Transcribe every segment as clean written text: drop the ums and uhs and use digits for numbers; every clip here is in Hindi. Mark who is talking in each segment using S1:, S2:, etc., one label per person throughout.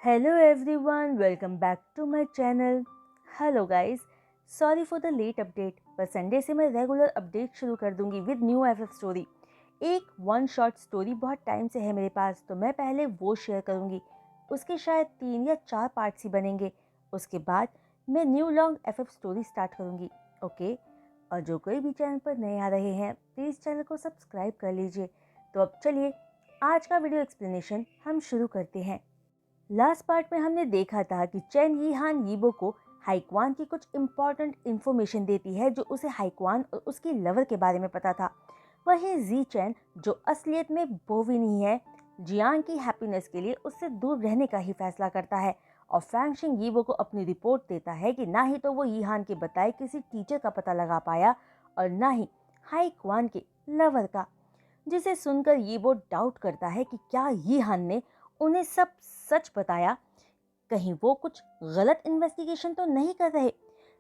S1: Hello everyone, welcome back to my channel. Hello guys, sorry for the late update, पर संडे से मैं रेगुलर अपडेट शुरू कर दूंगी विद न्यू एफएफ स्टोरी। एक वन शॉट स्टोरी बहुत टाइम से है मेरे पास, तो मैं पहले वो शेयर करूंगी। उसके शायद 3 या 4 पार्ट्स ही बनेंगे। उसके बाद मैं new long FF story start करूंगी। ओके, और जो कोई भी चैनल पर नए आ रहे हैं प्लीज़ चैनल को सब्सक्राइब कर लीजिए। तो अब चलिए आज का वीडियो एक्सप्लेनेशन हम शुरू करते हैं। लास्ट पार्ट में हमने देखा था कि चेन यीहान यीबो को हाइक्वान की कुछ इम्पोर्टेंट इन्फॉर्मेशन देती है जो उसे हाइक्वान और उसकी लवर के बारे में पता था। वहीं जी चैन, जो असलियत में बोवी नहीं है, जियांग की हैप्पीनेस के लिए उससे दूर रहने का ही फैसला करता है और फैंगशिंग यीबो को अपनी रिपोर्ट देता है कि ना ही तो वो यीहान के बताए किसी टीचर का पता लगा पाया और ना ही हाइक्वान के लवर का। जिसे सुनकर यीबो डाउट करता है कि क्या यीहान ने उन्हें सब सच बताया, कहीं वो कुछ गलत इन्वेस्टिगेशन तो नहीं कर रहे।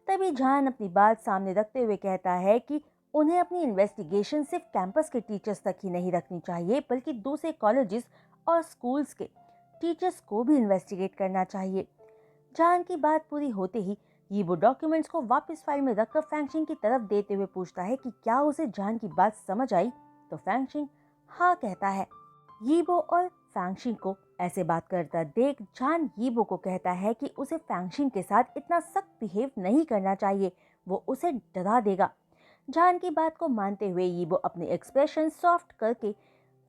S1: तभी जान अपनी बात सामने रखते हुए कहता है कि उन्हें अपनी इन्वेस्टिगेशन सिर्फ कैंपस के टीचर्स तक ही नहीं रखनी चाहिए, बल्कि दूसरे कॉलेजेस और स्कूल्स के टीचर्स को भी इन्वेस्टिगेट करना चाहिए। जान की बात पूरी होते ही ये वो डॉक्यूमेंट्स को वापस फाइल में रखकर फैंगशिंग की तरफ देते हुए पूछता है कि क्या उसे जान की बात समझ आई। तो फैंगशिंग हाँ कहता है। यीबो और फैंगशिंग को ऐसे बात करता देख जान यीबो को कहता है कि उसे फैंगशिंग के साथ इतना सख्त बिहेव नहीं करना चाहिए, वो उसे डरा देगा। जान की बात को मानते हुए यीबो अपने एक्सप्रेशन सॉफ्ट करके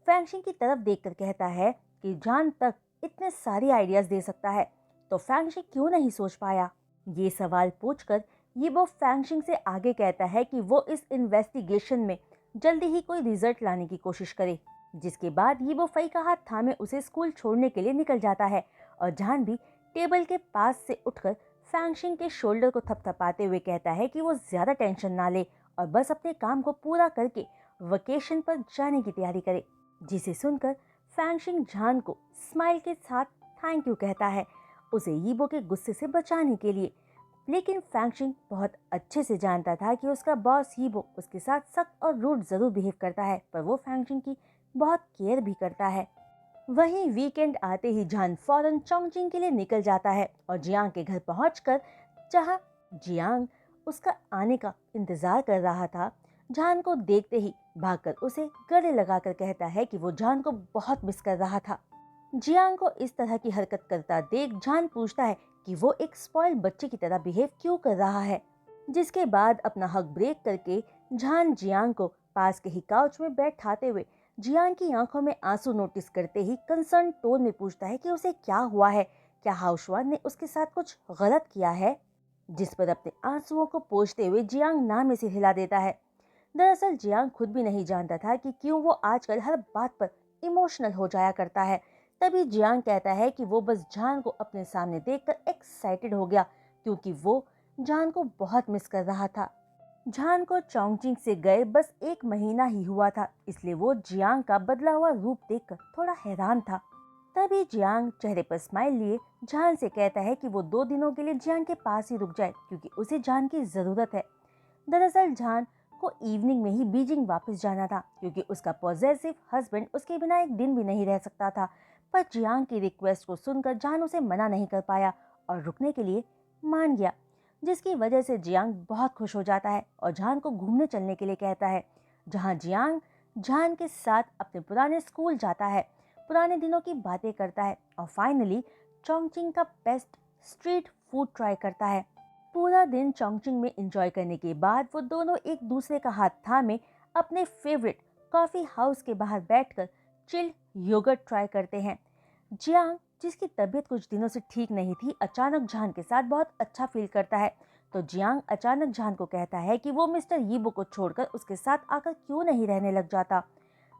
S1: फैंगशिंग की तरफ देखकर कहता है कि जान तक इतने सारे आइडियाज दे सकता है, तो फैंगशिंग क्यों नहीं सोच पाया। ये सवाल पूछकर यीबो फैंगशिंग से आगे कहता है कि वो इस इन्वेस्टिगेशन में जल्दी ही कोई रिजल्ट लाने की कोशिश करे। जिसके बाद यीबो फई का हाथ थामे उसे स्कूल छोड़ने के लिए निकल जाता है और जान भी टेबल के पास से उठकर फैंगशिंग के शोल्डर को थपथपाते हुए कहता है कि वो ज्यादा टेंशन ना ले और बस अपने काम को पूरा करके वेकेशन पर जाने की तैयारी करे। जिसे सुनकर फैंगशिंग जान को स्माइल के साथ थैंक यू कहता है, उसे यीबो के गुस्से से बचाने के लिए। लेकिन फैंगशिंग बहुत अच्छे से जानता था कि उसका बॉस यीबो उसके साथ सख्त और रूड जरूर बिहेव करता है, पर वो फैंगशिंग की बहुत केयर भी करता है। वहीं वीकेंड आते ही जान फौरन चोंगजिंग के लिए निकल जाता है और जियांग के घर पहुंचकर जहां जियांग उसका आने का इंतजार कर रहा था, जान को देखते ही भागकर उसे गले लगाकर कहता है कि वो जान को बहुत मिस कर रहा था। जियांग को इस तरह की हरकत करता देख जान पूछता है कि वो एक स्पॉइल्ड बच्चे की तरह बिहेव क्यों कर रहा है। जिसके बाद अपना हक ब्रेक करके जान जियांग को पास के ही काउच में बैठाते हुए जियांग की आंखों में आंसू नोटिस करते ही कंसर्न टोन में पूछता है कि उसे क्या हुआ है, क्या हाउसवान ने उसके साथ कुछ गलत किया है। जिस पर अपने आंसुओं को पोंछते हुए जियांग ना में से हिला देता है। दरअसल जियांग खुद भी नहीं जानता था कि क्यों वो आजकल हर बात पर इमोशनल हो जाया करता है। तभी जियांग कहता है कि वो बस जान को अपने सामने देखकर एक्साइटेड हो गया, क्योंकि वो जान को बहुत मिस कर रहा था। जान को चोंगजिंग से गए बस 1 महीना ही हुआ था, इसलिए वो जियांग का बदला हुआ रूप देखकर थोड़ा हैरान था। तभी जियांग चेहरे पर स्माइल लिए जान से कहता है कि वो 2 दिनों के लिए जान के पास ही रुक जाए, क्योंकि उसे जान की जरूरत है। दरअसल जान को इवनिंग में ही बीजिंग वापस जाना था, क्योंकि उसका पॉजेसिव हस्बैंड उसके बिना एक दिन भी नहीं रह सकता था। पर जियांग की रिक्वेस्ट को सुनकर जान उसे मना नहीं कर पाया और रुकने के लिए मान गया। जिसकी वजह से जियांग बहुत खुश हो जाता है और जान को घूमने चलने के लिए कहता है, जहां जियांग जान के साथ अपने पुराने स्कूल जाता है, पुराने दिनों की बातें करता है और फाइनली चोंगजिंग का बेस्ट स्ट्रीट फूड ट्राई करता है। पूरा दिन चोंगजिंग में एंजॉय करने के बाद वो दोनों एक दूसरे का हाथ थामे अपने फेवरेट कॉफी हाउस के बाहर बैठकर चिल योगर्ट ट्राई करते हैं। जियांग, जिसकी तबीयत कुछ दिनों से ठीक नहीं थी, अचानक जान के साथ बहुत अच्छा फील करता है। तो जियांग अचानक जान को कहता है कि वो मिस्टर यीबो को छोड़कर उसके साथ आकर क्यों नहीं रहने लग जाता।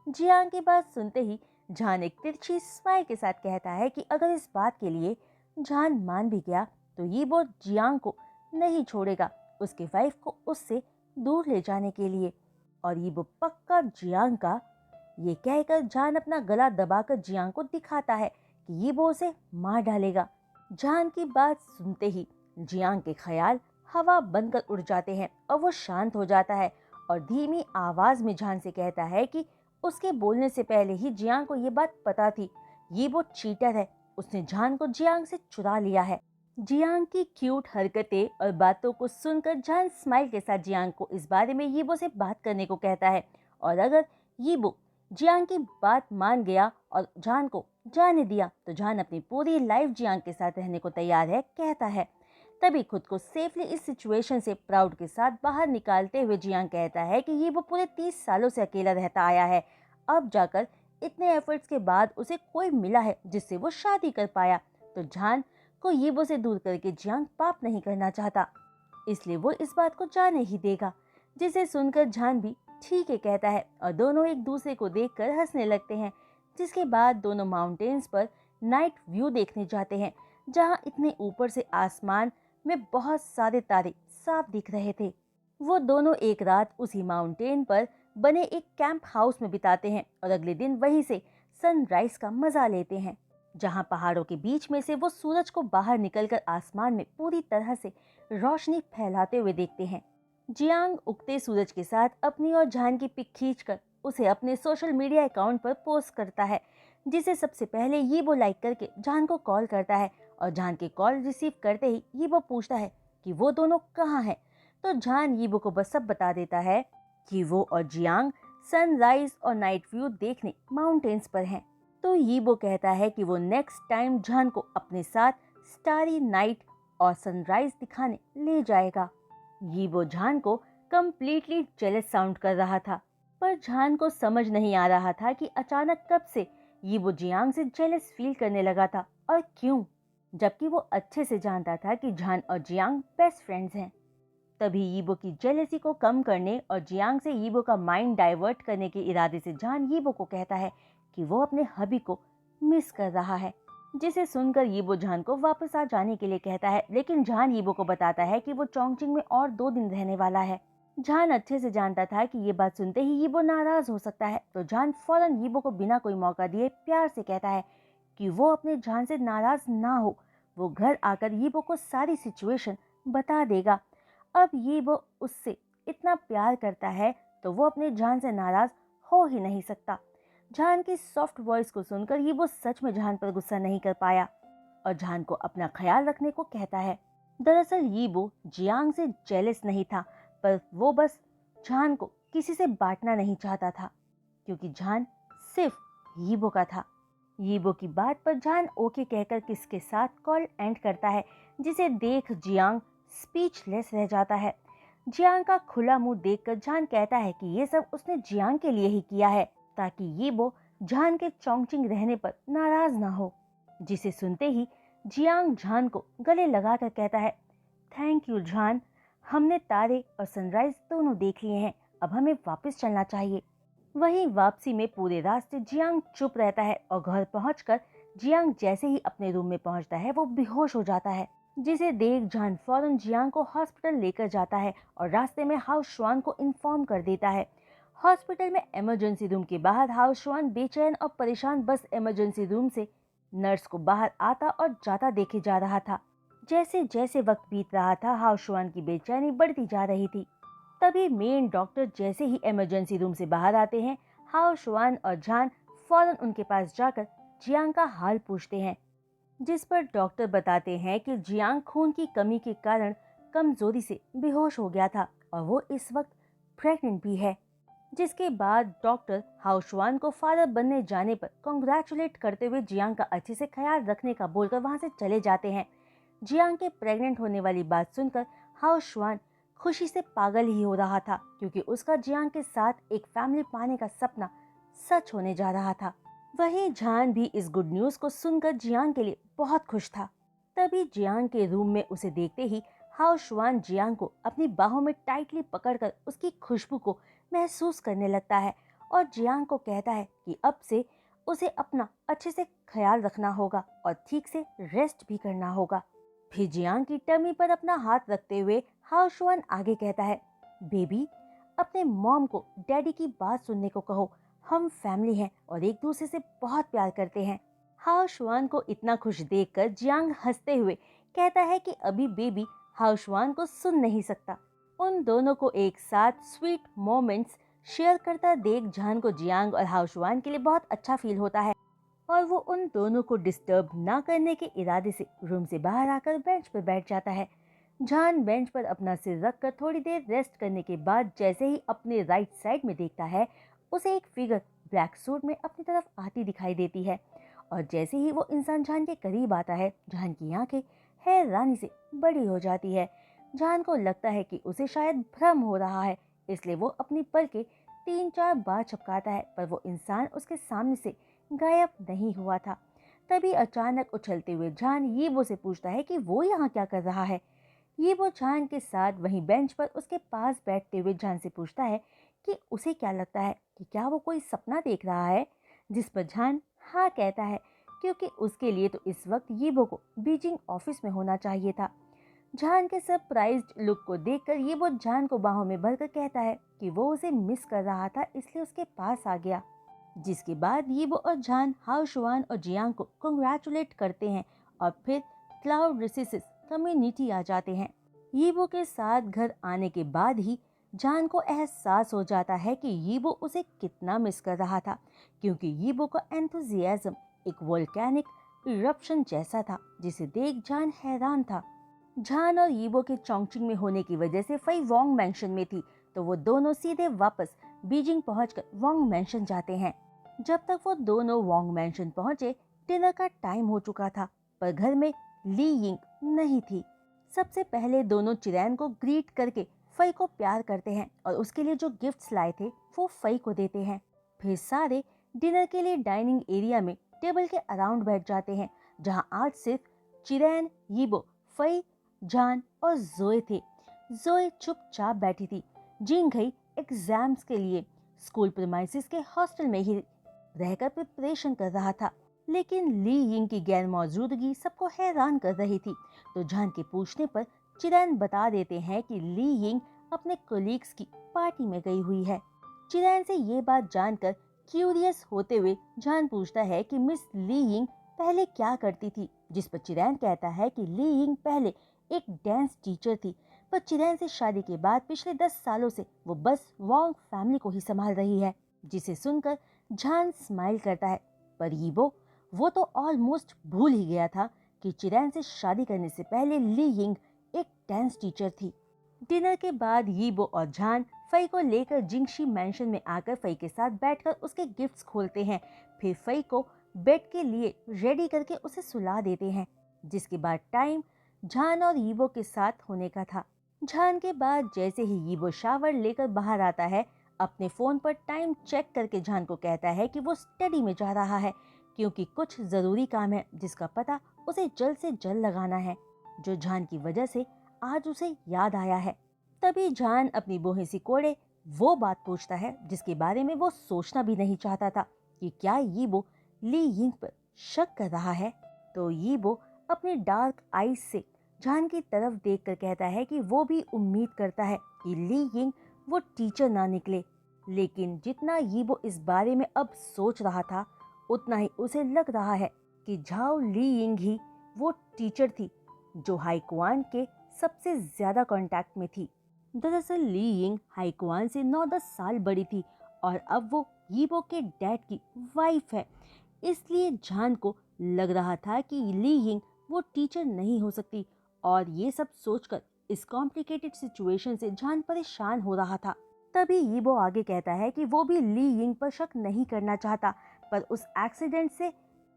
S1: जियांग की बात सुनते ही जान एक तिरछी स्माइल के साथ कहता है कि अगर इस बात के लिए जान मान भी गया तो यीबो जियांग को नहीं छोड़ेगा उसकी वाइफ को उससे दूर ले जाने के लिए। और यीबो पक्का जियांग का। ये कहकर जान अपना गला दबाकर जियांग को दिखाता है कि यीबो उसे मार डालेगा। जान की बात सुनते ही जियांग के ख्याल हवा बनकर उड़ जाते हैं और वो शांत हो जाता है और धीमी आवाज में जान से कहता है कि उसके बोलने से पहले ही जियांग को ये बात पता थी, यीबो चीटर है उसने जान को जियांग से चुरा लिया है। जियांग की क्यूट हरकतें और बातों को सुनकर जान स्माइल के साथ जियांग को इस बारे में यीबो से बात करने को कहता है, और अगर यीबो जियांग की बात मान गया और जान को जाने दिया तो जान अपनी पूरी लाइफ जियांग के साथ रहने को तैयार है, कहता है। तभी खुद को सेफली इस सिचुएशन से प्राउड के साथ बाहर निकालते हुए जियांग कहता है कि यीबो पूरे 30 सालों से अकेला रहता आया है, अब जाकर इतने एफर्ट्स के बाद उसे कोई मिला है जिससे वो शादी कर पाया, तो जान को यीबो से दूर करके जियांग पाप नहीं करना चाहता, इसलिए वो इस बात को जाने ही देगा। जिसे सुनकर जान भी ठीक है कहता है और दोनों एक दूसरे को देखकर हंसने लगते हैं। जिसके बाद दोनों माउंटेन्स पर नाइट व्यू देखने जाते हैं, जहां इतने ऊपर से आसमान में बहुत सारे तारे साफ दिख रहे थे। वो दोनों एक रात उसी माउंटेन पर बने एक कैंप हाउस में बिताते हैं और अगले दिन वहीं से सनराइज का मजा लेते हैं, जहां पहाड़ों के बीच में से वो सूरज को बाहर निकलकर आसमान में पूरी तरह से रोशनी फैलाते हुए देखते हैं। जियांग उगते सूरज के साथ अपनी और जान की पिक खींचकर उसे अपने सोशल मीडिया अकाउंट पर पोस्ट करता है, जिसे सबसे पहले यीबो लाइक करके जान को कॉल करता है और जान के कॉल रिसीव करते ही यीबो पूछता है कि वो दोनों कहाँ हैं, तो जान यीबो को बस सब बता देता है कि वो और जियांग सनराइज और नाइट व्यू देखने माउंटेन्स पर हैं। तो यीबो कहता है कि वो नेक्स्ट टाइम जान को अपने साथ स्टारी नाइट और सनराइज दिखाने ले जाएगा। यीबो जान को कम्प्लीटली जेलस साउंड कर रहा था, पर जान को समझ नहीं आ रहा था कि अचानक कब से यीबो जियांग से जेलस फील करने लगा था और क्यों, जबकि वो अच्छे से जानता था कि जान और जियांग बेस्ट फ्रेंड्स हैं। तभी यीबो की जेलसी को कम करने और जियांग से यीबो का माइंड डाइवर्ट करने के इरादे से जान यीबो को कहता है कि वो अपने हबी को मिस कर रहा है, जिसे सुनकर यीबो जान को वापस आ जाने के लिए कहता है, लेकिन जान यीबो को बताता है कि वो चोंगचिंग में और 2 दिन रहने वाला है। जान अच्छे से जानता था कि ये बात सुनते ही यीबो नाराज हो सकता है, तो जान फौरन यीबो को बिना कोई मौका दिए प्यार से कहता है कि वो अपने जान से नाराज ना हो, वो घर आकर यीबो को सारी सिचुएशन बता देगा। अब यीबो उससे इतना प्यार करता है तो वो अपने जान से नाराज हो ही नहीं सकता। जान की सॉफ्ट वॉइस को सुनकर यीबो सच में जान पर गुस्सा नहीं कर पाया और जान को अपना ख्याल रखने को कहता है। दरअसल यीबो जियांग से जेलस नहीं था, पर वो बस जान को किसी से बांटना नहीं चाहता था, क्योंकि जान सिर्फ यीबो का था। यीबो की बात पर जान ओके कहकर किसके साथ कॉल एंड करता है, जिसे देख जियांग स्पीचलेस रह जाता है। जियांग का खुला मुंह देखकर जान कहता है कि ये सब उसने जियांग के लिए ही किया है, ताकि यीबो जान के चोंगचिंग रहने पर नाराज ना हो। जिसे सुनते ही जियांग जान को गले लगाकर कहता है, थैंक यू जान, हमने तारे और सनराइज दोनों देख लिए हैं, अब हमें वापस चलना चाहिए। वहीं वापसी में पूरे रास्ते जियांग चुप रहता है और घर पहुंचकर जियांग जैसे ही अपने रूम में पहुंचता है वो बेहोश हो जाता है, जिसे देख जान फौरन जियांग को हॉस्पिटल लेकर जाता है और रास्ते में हाउ शुआन को इन्फॉर्म कर देता है। हॉस्पिटल में इमरजेंसी रूम के बाहर हाउ शुआन बेचैन और परेशान बस इमरजेंसी रूम से नर्स को बाहर आता और जाता देखे जा रहा था। जैसे जैसे वक्त बीत रहा था हाउ शुआन की बेचैनी बढ़ती जा रही थी। तभी मेन डॉक्टर जैसे ही इमरजेंसी रूम से बाहर आते हैं, हाउ शुआन और जान फौरन उनके पास जाकर जियांग का हाल पूछते हैं, जिस पर डॉक्टर बताते हैं कि जियांग खून की कमी के कारण कमजोरी से बेहोश हो गया था और वो इस वक्त प्रेग्नेंट भी है। जिसके बाद डॉक्टर हाउ शुआन को फादर बनने जाने पर कॉन्ग्रेचुलेट करते हुए जियांग का अच्छे से ख्याल रखने का बोलकर वहां से चले जाते हैं। जियांग के प्रेग्नेंट होने वाली बात सुनकर हाउ शुआन खुशी से पागल ही हो रहा था, क्योंकि उसका जियांग के साथ एक फैमिली पाने का सपना सच होने जा रहा था। वहीं जान भी इस गुड न्यूज को सुनकर जियांग के लिए बहुत खुश था। तभी जियांग के रूम में उसे देखते ही हाउ शुआन जियांग को अपनी बाहों में टाइटली पकड़कर उसकी खुशबू को महसूस करने लगता है और जियांग को कहता है कि अब से उसे अपना अच्छे से ख्याल रखना होगा और ठीक से रेस्ट भी करना होगा। फिर जियांग की टमी पर अपना हाथ रखते हुए हाउ शुआन आगे कहता है, बेबी, अपने मॉम को डैडी की बात सुनने को कहो, हम फैमिली हैं और एक दूसरे से बहुत प्यार करते हैं। हाउ शुआन को इतना खुश देखकर जियांग हंसते हुए कहता है कि अभी बेबी हाउ शुआन को सुन नहीं सकता। उन दोनों को एक साथ स्वीट मोमेंट्स शेयर करता देख जान को जियांग और हाउ शुआन के लिए बहुत अच्छा फील होता है और वो उन दोनों को डिस्टर्ब ना करने के इरादे से रूम से बाहर आकर बेंच पर बैठ जाता है। जॉन बेंच पर अपना सिर रखकर थोड़ी देर रेस्ट करने के बाद जैसे ही अपने राइट साइड में देखता है, उसे एक फिगर ब्लैक सूट में अपनी तरफ आती दिखाई देती है। और जैसे ही वो इंसान जॉन के करीब आता है, जॉन की आंखें हैरानी से बड़ी हो जाती है। जॉन को लगता है कि उसे शायद भ्रम हो रहा है, इसलिए वो अपनी पलकें 3-4 बार झपकाता है, पर वो इंसान उसके सामने से गायब नहीं हुआ था। तभी अचानक उछलते हुए जॉन यीबो से पूछता है कि वो यहाँ क्या कर रहा है। यीबो जॉन के साथ वहीं बेंच पर उसके पास बैठते हुए जॉन से पूछता है कि उसे क्या लगता है कि क्या वो कोई सपना देख रहा है, जिस पर जॉन हाँ कहता है, क्योंकि उसके लिए तो इस वक्त यीबो को बीजिंग ऑफिस में होना चाहिए था। जॉन के सरप्राइज्ड लुक को देखकर यीबो जॉन को बाहों में भरकर कहता है कि वो उसे मिस कर रहा था, इसलिए उसके पास आ गया। जिसके बाद यीबो और जॉन हाओशुआन और जियांग को कंग्रेचुलेट करते हैं और फिर क्लाउड रिसिसिस कम्युनिटी आ जाते हैं। यीबो के साथ घर आने के बाद ही जॉन को एहसास हो जाता है कि यीबो उसे कितना मिस कर रहा था, क्योंकि यीबो का एंथुजियाज्म एक वोल्केनिक इरप्शन जैसा था, जिसे देख जॉन हैरान था। जॉन और यीबो के चोंगचिंग में होने की वजह से फई वोंग मैंशन में थी, तो वो दोनों सीधे वापस बीजिंग पहुंचकर वोंग मैंशन जाते हैं। जब तक वो दोनों वोंग मैंशन पहुंचे, डिनर का टाइम हो चुका था, पर घर में ली यिंग नहीं थी। सबसे पहले दोनों चिरैन को ग्रीट करके फई को प्यार करते हैं और उसके लिए जो गिफ्ट्स लाए थे वो फई को देते हैं। फिर सारे डिनर के लिए डाइनिंग एरिया में टेबल के अराउंड बैठ जाते हैं, जहां आज सिर्फ चिरैन, यीबो, फई, जॉन और जोए थे। जोए चुपचाप बैठी थी। जिंगई एग्जाम्स के लिए स्कूल प्रीमाइसेस के हॉस्टल में ही रहकर प्रिपरेशन कर रहा था, लेकिन ली यिंग की गैर मौजूदगी सबको हैरान कर रही थी। तो जॉन के पूछने पर चिरैन बता देते हैं कि ली यिंग अपने कोलीग्स की पार्टी में गई हुई है। चिरैन से ये बात जानकर क्यूरियस होते हुए जॉन पूछता है कि मिस ली यिंग पहले क्या करती थी, जिस पर चिरैन कहता है कि ली यिंग पहले एक डांस टीचर थी, पर चिरैन से शादी के बाद पिछले 10 सालों से वो बस वोंग फैमिली को ही संभाल रही है। जिसे सुनकर जॉन स्माइल करता है, पर यीबो वो तो ऑलमोस्ट भूल ही गया था कि चिरैन से शादी करने से पहले ली यिंग एक डांस टीचर थी। डिनर के बाद यीबो और जॉन फई को लेकर जिंगशी मैंशन में आकर फई के साथ बैठकर उसके गिफ्ट्स खोलते हैं। फिर फई को बेड के लिए रेडी करके उसे सुला देते हैं, जिसके बाद टाइम जॉन और यीबो के साथ होने का था। जॉन के बाद जैसे ही यीबो शावर लेकर बाहर आता है, अपने फोन पर टाइम चेक करके जॉन को कहता है कि वो स्टडी में जा रहा है, क्योंकि कुछ जरूरी काम है जिसका पता उसे जल्द से जल्द लगाना है, जो जॉन की वजह से आज उसे याद आया है। तभी जॉन अपनी बूही सिकोड़े वो बात पूछता है जिसके बारे में वो सोचना भी नहीं चाहता था, कि क्या यीबो ली यिंग पर शक कर रहा है। तो यीबो अपने डार्क आईज से जॉन की तरफ देखकर कहता है कि वो भी उम्मीद करता है कि ली यिंग वो टीचर ना निकले। लेकिन जितना यीबो इस बारे में अब सोच रहा था, उतना ही उसे लग रहा है कि झाओ ली यिंग ही वो टीचर थी जो हाईकुआन के सबसे ज्यादा कांटेक्ट में थी। दरअसल ली यिंग हाईकुआन से 9-10 साल बड़ी थी और अब वो यीबो के डैड की वाइफ है। इसलिए जॉन को लग रहा था कि ली यिंग वो टीचर नहीं हो सकती, और ये सब सोचकर इस कॉम्प्लिकेटेड सिचुएशन से जॉन परेशान हो रहा था। तभी यीबो आगे कहता है कि वो भी ली यिंग पर शक नहीं करना चाहता, पर उस एक्सीडेंट से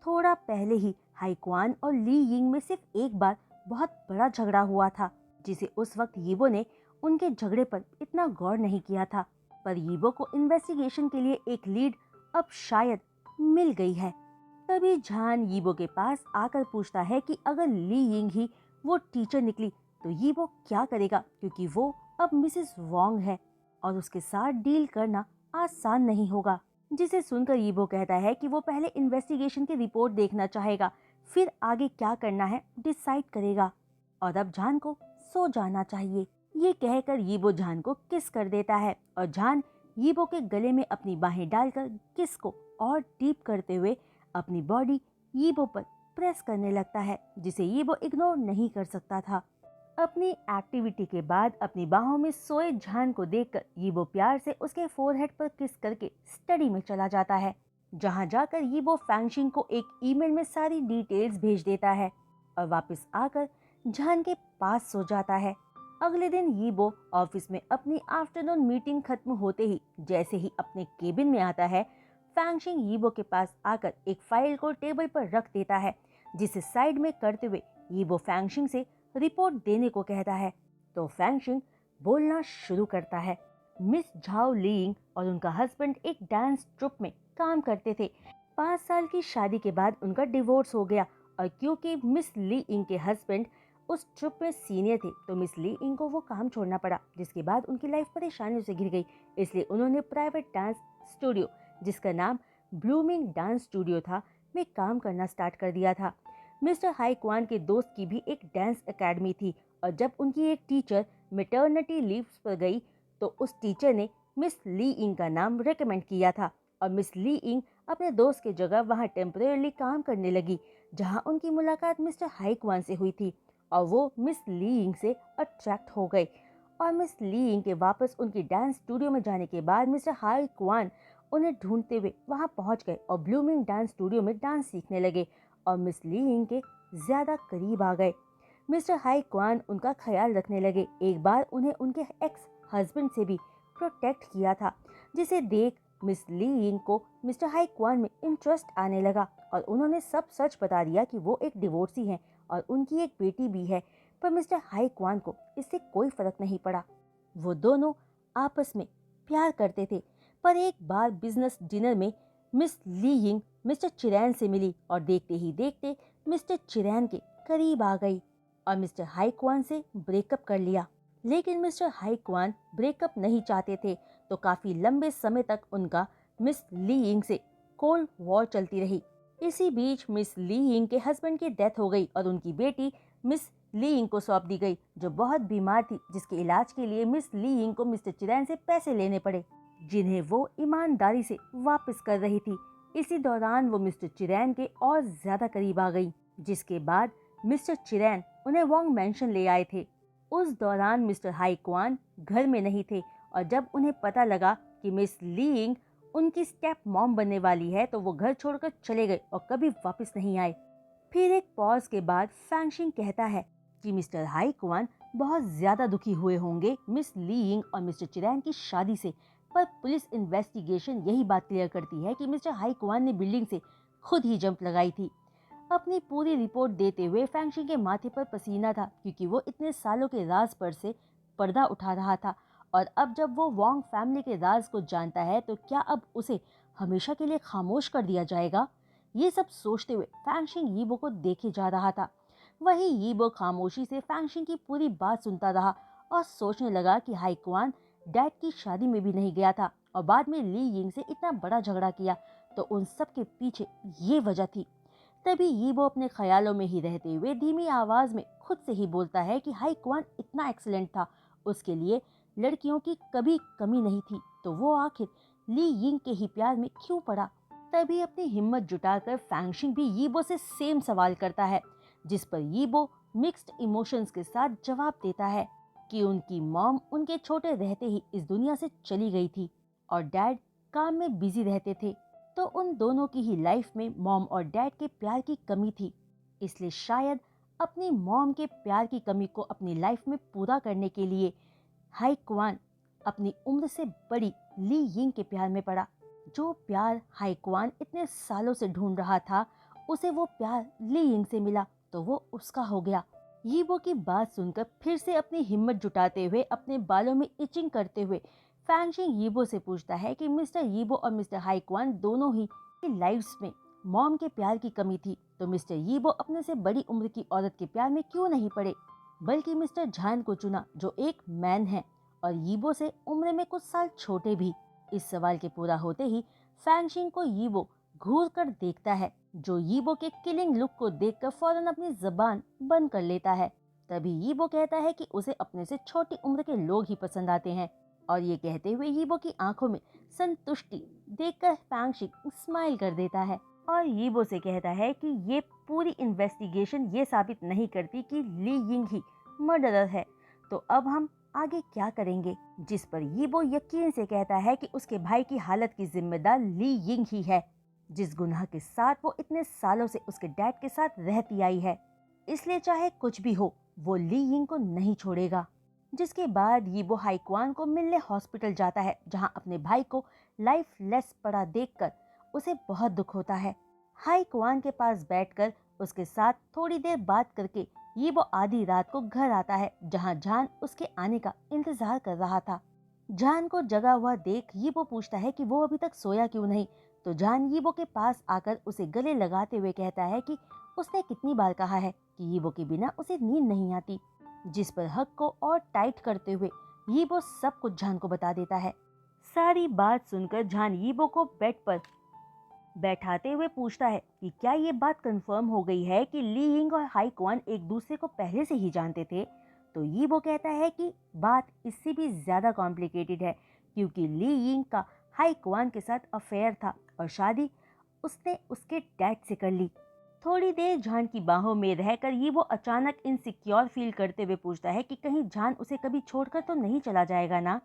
S1: थोड़ा पहले ही हाईकुआन और ली यिंग में सिर्फ एक बार बहुत बड़ा झगड़ा हुआ था, जिसे उस वक्त यीबो ने उनके झगड़े पर इतना गौर नहीं किया था। पर यीबो को इन्वेस्टिगेशन के लिए एक लीड अब शायद मिल गई है। तभी जॉन यीबो के पास आकर पूछता है कि अगर ली यिंग ही वो टीचर निकली तो यीबो क्या करेगा, क्योंकि वो अब मिसेस वोंग है और उसके साथ डील करना आसान नहीं होगा। जिसे सुनकर यीबो कहता है कि वो पहले इन्वेस्टिगेशन की रिपोर्ट देखना चाहेगा, फिर आगे क्या करना है डिसाइड करेगा, और अब जॉन को सो जाना चाहिए। ये कहकर यीबो जॉन को किस कर देता है और जॉन यीबो के गले में अपनी बाहें डालकर किस को और डीप करते हुए अपनी बॉडी यीबो पर प्रेस करने लगता है, जिसे यीबो इग्नोर नहीं कर सकता था। अपनी एक्टिविटी के बाद अपनी बाहों में सोए जॉन को देखकर यीबो प्यार से उसके फोरहेड पर किस करके स्टडी में चला जाता है। जहां जाकर यीबो फैंगशिंग को एक ईमेल में सारी डिटेल्स भेज देता है और वापस आकर झान के पास सो जाता है। अगले दिन यीबो ऑफिस में अपनी आफ्टरनून मीटिंग खत्म होते ही जैसे ही अपने केबिन में आता है, फैंगशिंग यीबो के पास आकर एक फाइल को टेबल पर रख देता है, जिसे साइड में करते हुए यीबो फैंगशिंग से रिपोर्ट देने को कहता है। तो फैंगशिंग बोलना शुरू करता है। मिस झाओ लिंग और उनका हस्बैंड एक डांस ट्रुप में काम करते थे। 5 साल की शादी के बाद उनका डिवोर्स हो गया और क्योंकि मिस ली इंग के हस्बैंड उस ट्रुप में सीनियर थे तो मिस ली इंग को वो काम छोड़ना पड़ा, जिसके बाद उनकी लाइफ परेशानियों से घिर गई। इसलिए उन्होंने प्राइवेट डांस स्टूडियो, जिसका नाम ब्लूमिंग डांस स्टूडियो था, में काम करना स्टार्ट कर दिया था। मिस्टर हाई क्वान के दोस्त की भी एक डांस एकेडमी थी और जब उनकी एक टीचर मेटर्निटी लीव पर गई तो उस टीचर ने मिस ली इंग का नाम रेकमेंड किया था और मिस ली इंग अपने दोस्त की जगह वहां टेम्परेरी काम करने लगी, जहां उनकी मुलाकात मिस्टर हाई क्वान से हुई थी और वो मिस ली इंग से अट्रैक्ट हो गई। और मिस ली इंग के वापस उनकी डांस स्टूडियो में जाने के बाद मिस्टर हाई क्वान उन्हें ढूंढते हुए वहां पहुंच गए और ब्लूमिंग डांस स्टूडियो में डांस सीखने लगे और मिस ली इंग के ज्यादा करीब आ गए। मिस्टर हाई क्वान उनका ख्याल रखने लगे। एक बार उन्हें उनके एक्स हस्बैंड से भी प्रोटेक्ट किया था, जिसे देख मिस ली इंग को मिस्टर हाई क्वान में इंटरेस्ट आने लगा और उन्होंने सब सच बता दिया कि वो एक डिवोर्सी हैं और उनकी एक बेटी भी है। पर मिस्टर हाई क्वान को इससे कोई फर्क नहीं पड़ा। वो दोनों आपस में प्यार करते थे। पर एक बार बिजनेस डिनर में मिस ली यिंग मिस्टर चिरैन से मिली और देखते ही देखते मिस्टर चिरैन के करीब आ गई और मिस्टर हाई क्वान से ब्रेकअप कर लिया। लेकिन मिस्टर हाई क्वान ब्रेकअप नहीं चाहते थे, तो काफी लंबे समय तक उनका मिस ली यिंग से कोल्ड वॉर चलती रही। इसी बीच मिस ली यिंग के हस्बैंड की डेथ हो गई और उनकी बेटी मिस ली यिंग को सौंप दी गई, जो बहुत बीमार थी, जिसके इलाज के लिए मिस ली यिंग को मिस्टर चिरैन से पैसे लेने पड़े, जिन्हें वो ईमानदारी से वापस कर रही थी। इसी दौरान वो मिस्टर चिरैन के और ज्यादा करीब आ गई, जिसके बाद मिस्टर चिरैन उन्हें वोंग मैंशन ले आए थे। उस दौरान मिस्टर हाई क्वान घर में नहीं थे और जब उन्हें पता लगा कि मिस ली यिंग उनकी स्टेप मॉम बनने वाली है तो वो घर छोड़कर चले गए और कभी वापस नहीं आए। फिर एक पॉज के बाद फैंगशिंग कहता है कि मिस्टर हाई क्वान बहुत ज्यादा दुखी हुए होंगे मिस ली यिंग और मिस्टर चिरैन की शादी से, पर पुलिस इन्वेस्टिगेशन यही बात क्लियर करती है कि मिस्टर हाई क्वान ने बिल्डिंग से खुद ही जंप लगाई थी। अपनी पूरी रिपोर्ट देते हुए फैंगशिंग के माथे पर पसीना था, क्योंकि वो इतने सालों के राज पर से पर्दा उठा रहा था और अब जब वो वोंग फैमिली के राज को जानता है तो क्या अब उसे हमेशा के लिए खामोश कर दिया जाएगा। ये सब सोचते हुए फैंगशिंग यीबो को देखे जा रहा था। वही यीबो खामोशी से फैंगशिंग की पूरी बात सुनता रहा और सोचने लगा कि हाई क्वान डैड की शादी में भी नहीं गया था और बाद में ली यिंग से इतना बड़ा झगड़ा किया, तो उन सब के पीछे ये वजह थी। तभी यीबो अपने ख्यालों में ही रहते हुए धीमी आवाज में खुद से ही बोलता है कि हाई क्वान इतना एक्सीलेंट था, उसके लिए लड़कियों की कभी कमी नहीं थी, तो वो आखिर ली यिंग के ही प्यार में क्यों पड़ा। तभी अपनी हिम्मत जुटाकर फैंगशिंग भी यीबो से सेम सवाल करता है, जिस पर यीबो मिक्स्ड इमोशंस के साथ जवाब देता है कि उनकी मॉम उनके छोटे रहते ही इस दुनिया से चली गई थी और डैड काम में बिजी रहते थे, तो उन दोनों की ही लाइफ में मॉम और डैड के प्यार की कमी थी। इसलिए शायद अपनी मॉम के प्यार की कमी को अपनी लाइफ में पूरा करने के लिए हाई क्वान अपनी उम्र से बड़ी ली यिंग के प्यार में पड़ा। जो प्यार हाई क्वान इतने सालों से ढूंढ रहा था, उसे वो प्यार ली यिंग से मिला तो वो उसका हो गया। यीबो की बात सुनकर फिर से अपनी हिम्मत जुटाते हुए अपने बालों में इचिंग करते हुए फैंगशिंग यीबो से पूछता है कि मिस्टर यीबो और मिस्टर हाई क्वान दोनों ही की लाइफ्स में मॉम के प्यार की कमी थी, तो मिस्टर यीबो अपने से बड़ी उम्र की औरत के प्यार में क्यों नहीं पड़े, बल्कि मिस्टर झान को चुना जो एक मैन है और यीबो से उम्र में कुछ साल छोटे भी। इस सवाल के पूरा होते ही फैंगशिंग को यीबो घूर कर देखता है, जो यीबो के किलिंग लुक को देखकर फौरन अपनी जबान बंद कर लेता है। तभी यीबो कहता है कि उसे अपने से छोटी उम्र के लोग ही पसंद आते हैं और ये कहते हुए यीबो की आंखों में संतुष्टि देखकर फैंगशिंग स्माइल कर देता है और यीबो से कहता है कि ये पूरी इन्वेस्टिगेशन ये साबित नहीं करती कि ली यिंग ही मर्डरर है, तो अब हम आगे क्या करेंगे। जिस पर यीबो यकीन से कहता है कि उसके भाई की हालत की जिम्मेदार ली यिंग ही है। जिस गुनाह के साथ वो इतने सालों से उसके डैड के साथ रहती आई है। इसलिए चाहे कुछ भी हो, वो ली यिंग को नहीं छोड़ेगा। जिसके बाद यीबो हाईक्वान को मिलने हॉस्पिटल जाता है, जहां अपने भाई को लाइफलेस पड़ा देखकर उसे बहुत दुख होता है। हाईक्वान के पास बैठकर उसके साथ थोड़ी देर बात करके यीबो आधी रात को घर आता है, जहां जान उसके आने का इंतजार कर रहा था। जान को जगा हुआ देख यीबो पूछता है कि वो अभी तक सोया क्यों नहीं। तो जान यीबो के पास आकर उसे गले लगाते हुए कहता है कि उसने कितनी बार कहा है कि यीबो के बिना उसे नींद नहीं आती। जिस पर हक को और टाइट करते हुए यीबो सब कुछ जान को बता देता है। सारी बात सुनकर जान यीबो को बेड पर बैठाते हुए पूछता है कि क्या ये बात कंफर्म हो गई है कि ली यिंग और हाई क्वान एक दूसरे को पहले से ही जानते थे। तो यीबो कहता है कि बात इससे भी ज्यादा कॉम्प्लिकेटेड है, क्योंकि ली यिंग का हाई क्वान के साथ अफेयर था और शादी उसने उसके डैड से कर ली। थोड़ी देर जान की बाहों में रहकर यीबो अचानक इनसिक्योर फील करते हुए पूछता है कि कहीं जान उसे कभी छोड़कर तो नहीं चला जाएगा ना।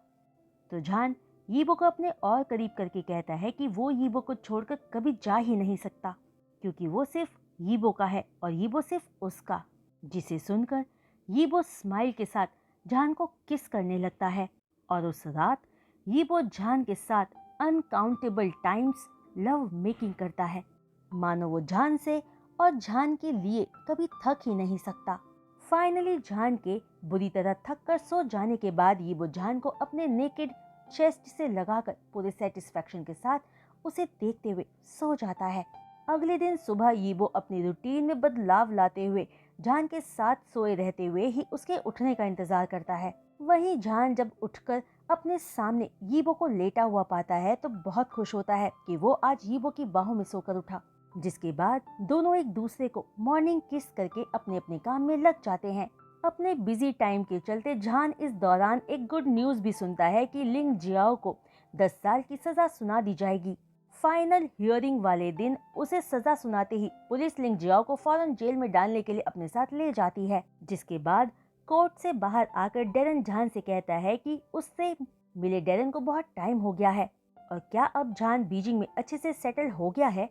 S1: तो जान यीबो को अपने और करीब करके कहता है कि वो यीबो को छोड़कर कभी जा ही नहीं सकता, क्योंकि वो सिर्फ यीबो का है और यीबो सिर्फ उसका। जिसे सुनकर यीबो स्माइल के साथ जान को किस करने लगता है और उस रात यीबो जान के साथ अनकाउंटेबल टाइम्स लव मेकिंग करता है, मानो वो जान से और जान के लिए कभी थक ही नहीं सकता। फाइनली जान के बुरी तरह थक कर सो जाने के बाद यीबो जान को अपने नेकेड चेस्ट से लगाकर पूरे सेटिस्फैक्शन के साथ उसे देखते हुए सो जाता है। अगले दिन सुबह यीबो अपनी रूटीन में बदलाव लाते हुए जान के साथ सोए रहते हुए ही उसके उठने का इंतजार करता है। वहीं जान जब उठकर अपने सामने यीबो को लेटा हुआ पाता है तो बहुत खुश होता है कि वो आज यीबो की बाहों में सोकर उठा। जिसके बाद दोनों एक दूसरे को मॉर्निंग किस करके अपने अपने काम में लग जाते हैं। अपने बिजी टाइम के चलते जान इस दौरान एक गुड न्यूज भी सुनता है कि लिंग जियाओ को 10 साल की सजा सुना दी जाएगी। फाइनल हियरिंग वाले दिन उसे सजा सुनाते ही पुलिस लिंग जियाओ को फौरन जेल में डालने के लिए अपने साथ ले जाती है। जिसके बाद कोर्ट से बाहर आकर डेरन जान से कहता है कि उससे मिले डेरन को बहुत टाइम हो गया है और क्या अब जान बीजिंग में अच्छे से सेटल हो गया है।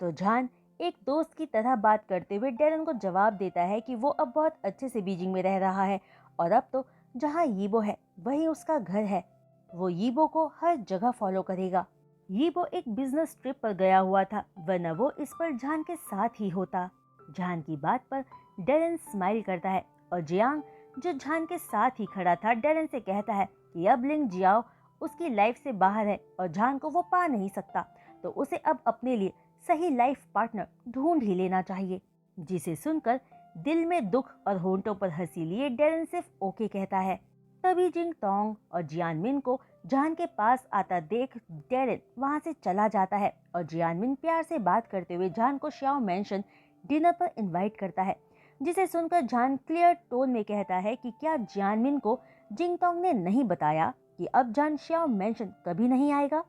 S1: तो जान एक दोस्त की तरह बात करते हुए डेरन को जवाब देता है कि वो अब बहुत अच्छे से बीजिंग में रह रहा है और अब तो जहाँ यीबो है वही उसका घर है। वो यीबो को हर जगह फॉलो करेगा। यीबो एक बिजनेस ट्रिप पर गया हुआ था, वरना वो इस पर जान के साथ ही होता। जान की बात पर डेरन स्माइल करता है और जियांग जो जान के साथ ही खड़ा था डेरन से कहता है कि अब लिंग जियाओ उसकी लाइफ से बाहर है और जान को वो पा नहीं सकता, तो उसे अब अपने लिए सही लाइफ पार्टनर ढूंढ ही लेना चाहिए। जिसे सुनकर दिल में दुख और होंठों पर हंसी लिए डेरन सिर्फ ओके कहता है। तभी जिंग टोंग और जियानमिन को जान के पास आता देख डेरन वहां से चला जाता है और जियानमिन प्यार से बात करते हुए जान को श्याओ मेंशन डिनर पर इनवाइट करता है। जिसे सुनकर जान क्लियर टोन में कहता है कि क्या जियानमिन को जिंग टोंग ने नहीं बताया कि अब जान श्याओ मेंशन कभी नहीं आएगा,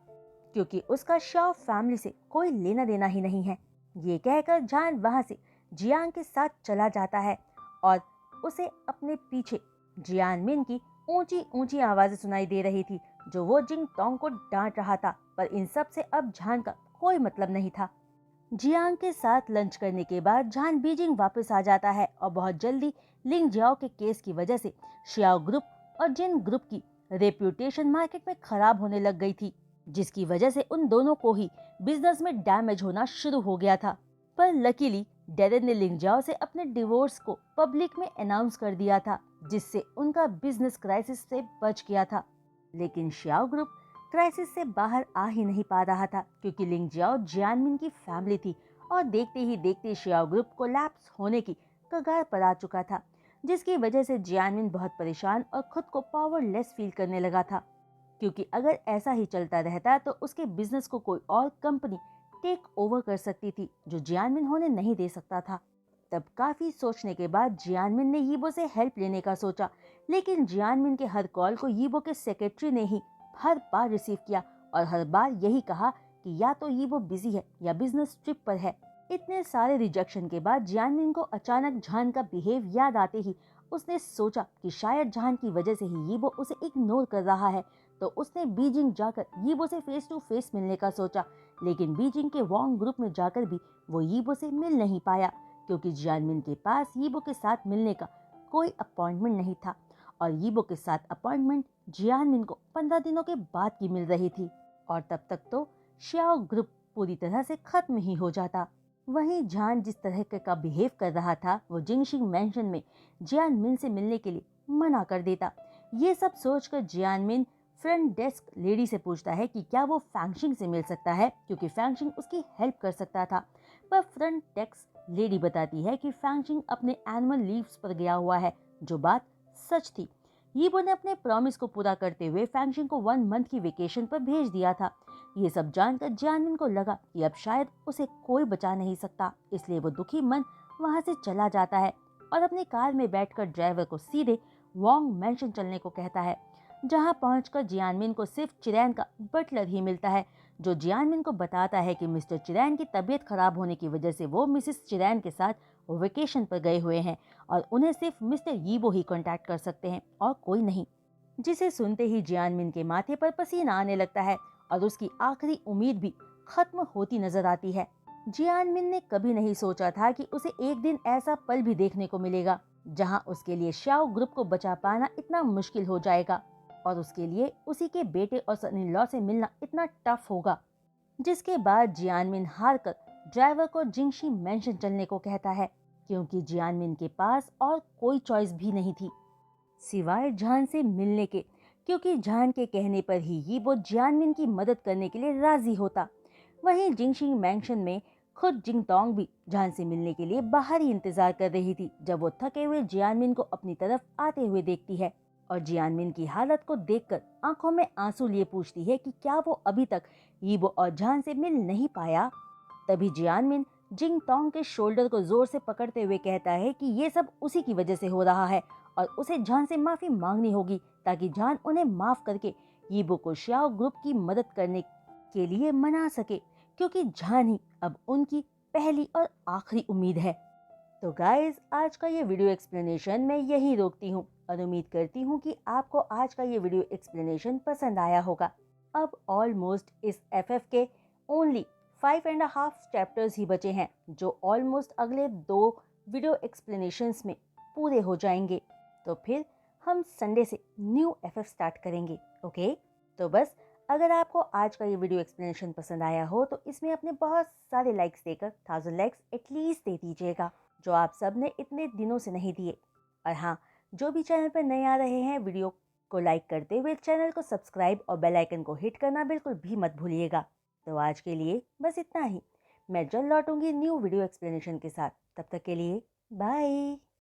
S1: क्योंकि उसका श्याओ फैमिली से कोई लेना देना ही नहीं है। ये कहकर जान वहां से जियांग के साथ चला जाता है और उसे अपने पीछे जियानमिन की ऊंची ऊंची आवाजें सुनाई दे रही थी, जो वो जिंग टोंग को डांट रहा था, पर इन सब से अब जान का कोई मतलब नहीं था। जियांग के साथ लंच करने के बाद जान बीजिंग वापस आ जाता है और बहुत जल्दी लिंग जियाओ के केस की वजह से शियाओ ग्रुप और जिन ग्रुप की रेप्यूटेशन मार्केट में खराब होने लग गई थी, जिसकी वजह से उन दोनों को ही बिजनेस में डैमेज होना शुरू हो गया था। पर लकीली डेरन ने लिंग जियाओ से अपने डिवोर्स को पब्लिक में अनाउंस कर दिया था, जिससे उनका बिजनेस क्राइसिस से बच गया था। लेकिन शियाओ ग्रुप क्राइसिस से बाहर आ ही नहीं पा रहा था, क्योंकि लिंग जियाओ जियानमिन की फैमिली थी और देखते ही देखते शियाओ ग्रुप कोलैप्स होने की कगार पर आ चुका था, जिसकी वजह से जियानमिन बहुत परेशान और खुद को पावरलेस फील करने लगा था, क्योंकि अगर ऐसा ही चलता रहता तो उसके बिजनेस को कोई और कंपनी टेक ओवर कर सकती थी, जो जियानमिन होने नहीं दे सकता था। तब काफी सोचने के बाद जियानमिन ने यीबो से हेल्प लेने का सोचा, लेकिन जियानमिन के हर कॉल को यीबो के सेक्रेटरी ने ही हर बार रिसीव किया और हर बार यही कहा कि या तो यीबो बिजी है या बिजनेस ट्रिप पर है। इतने सारे रिजेक्शन के बाद जियानमिन को अचानक जान का बिहेव याद आते ही उसने सोचा कि शायद जान की वजह से ही यीबो उसे इग्नोर कर रहा है, तो उसने बीजिंग जाकर यीबो से फेस टू फेस मिलने का सोचा, लेकिन बीजिंग के वॉन्ग ग्रुप में जाकर भी वो यीबो से मिल नहीं पाया, क्योंकि जियानमिन के पास यीबो के साथ मिलने का कोई अपॉइंटमेंट नहीं था और यीबो के साथ अपॉइंटमेंट जियानमिन को 15 दिनों के बाद की मिल रही थी और तब तक तो श्याओ ग्रुप पूरी तरह से खत्म ही हो जाता। वहीं जान जिस तरह का बिहेव कर रहा था वो जिंगशिंग मैंशन में जियानमिन से मिलने के लिए मना कर देता। ये सब सोचकर जियानमिन फ्रंट डेस्क लेडी से पूछता है कि क्या वो फैंगशिंग से मिल सकता है, क्योंकि फैंगशिंग उसकी हेल्प कर सकता था। पर फ्रंट डेस्क लेडी बताती है कि फैंगशिंग अपने एनुअल लीव्स पर गया हुआ है, जो बात सच थी। यीबो ने अपने प्रॉमिस को पूरा करते हुए फैंगशिंग को 1 मंथ की वेकेशन पर भेज दिया था। ये सब जानकर जियानमिन को लगा कि अब शायद उसे कोई बचा नहीं सकता, इसलिए वो दुखी मन वहां से चला जाता है और अपनी कार में बैठकर ड्राइवर को सीधे वॉन्ग मैंशन चलने को कहता है। जहां पहुंचकर जियानमिन को सिर्फ चिरैन का बटलर ही मिलता है, जो जियानमिन को बताता है कि मिस्टर चिरैन की तबीयत खराब होने की वजह से वो मिसेस चिरैन के साथ वेकेशन पर गए हुए हैं और उन्हें सिर्फ मिस्टर यीबो ही कांटेक्ट कर सकते हैं और कोई नहीं। जिसे सुनते ही जियानमिन के माथे पर पसीना आने लगता है और उसकी आखिरी उम्मीद भी खत्म होती नजर आती है। जियानमिन ने कभी नहीं सोचा था कि उसे एक दिन ऐसा पल भी देखने को मिलेगा जहां उसके लिए श्याओ ग्रुप को बचा पाना इतना मुश्किल हो जाएगा और उसके लिए उसी के बेटे और सन इन लॉ से मिलना इतना टफ होगा। जिसके बाद जियानमिन हारकर ड्राइवर को जिंगशी मैंशन चलने को कहता है, क्योंकि जियानमिन के पास और कोई चॉइस भी नहीं थी सिवाय जान से मिलने के, क्योंकि जान के कहने पर ही यीबो जियानमिन की मदद करने के लिए राजी होता। वहीं जिंगशी मैंशन में खुद जिंगतोंग भी जान से मिलने के लिए बाहर ही इंतजार कर रही थी, जब वो थके हुए जियानमिन को अपनी तरफ आते हुए देखती है और जियानमिन की हालत को देखकर आंखों में आंसू लिए पूछती है कि क्या वो अभी तक यीबो और जान से मिल नहीं पाया। तभी जियानमिन जिंगतोंग के शोल्डर को जोर से पकड़ते हुए कहता है कि ये सब उसी की वजह से हो रहा है और उसे जान से माफी मांगनी होगी, ताकि जान उन्हें माफ करके यीबो को श्याओ ग्रुप की मदद करने के लिए मना सके, क्योंकि जान ही अब उनकी पहली और आखिरी उम्मीद है। तो गाइज, आज का ये वीडियो एक्सप्लेनेशन मैं यहीं रोकती हूँ और उम्मीद करती हूँ कि आपको आज का ये वीडियो एक्सप्लेनेशन पसंद आया होगा। अब ऑलमोस्ट इस एफएफ के ओनली 5.5 चैप्टर्स ही बचे हैं, जो ऑलमोस्ट अगले 2 वीडियो एक्सप्लेनेशंस में पूरे हो जाएंगे। तो फिर हम संडे से न्यू एफएफ स्टार्ट करेंगे। ओके, तो बस अगर आपको आज का ये वीडियो एक्सप्लेनेशन पसंद आया हो तो इसमें अपने बहुत सारे लाइक्स देकर 1000 लाइक्स एटलीस्ट दे दीजिएगा, जो आप सब ने इतने दिनों से नहीं दिए। और हाँ, जो भी चैनल पर नए आ रहे हैं, वीडियो को लाइक करते हुए चैनल को सब्सक्राइब और बेल आइकन को हिट करना बिल्कुल भी मत भूलिएगा। तो आज के लिए बस इतना ही। मैं जल्द लौटूंगी न्यू वीडियो एक्सप्लेनेशन के साथ। तब तक के लिए बाय।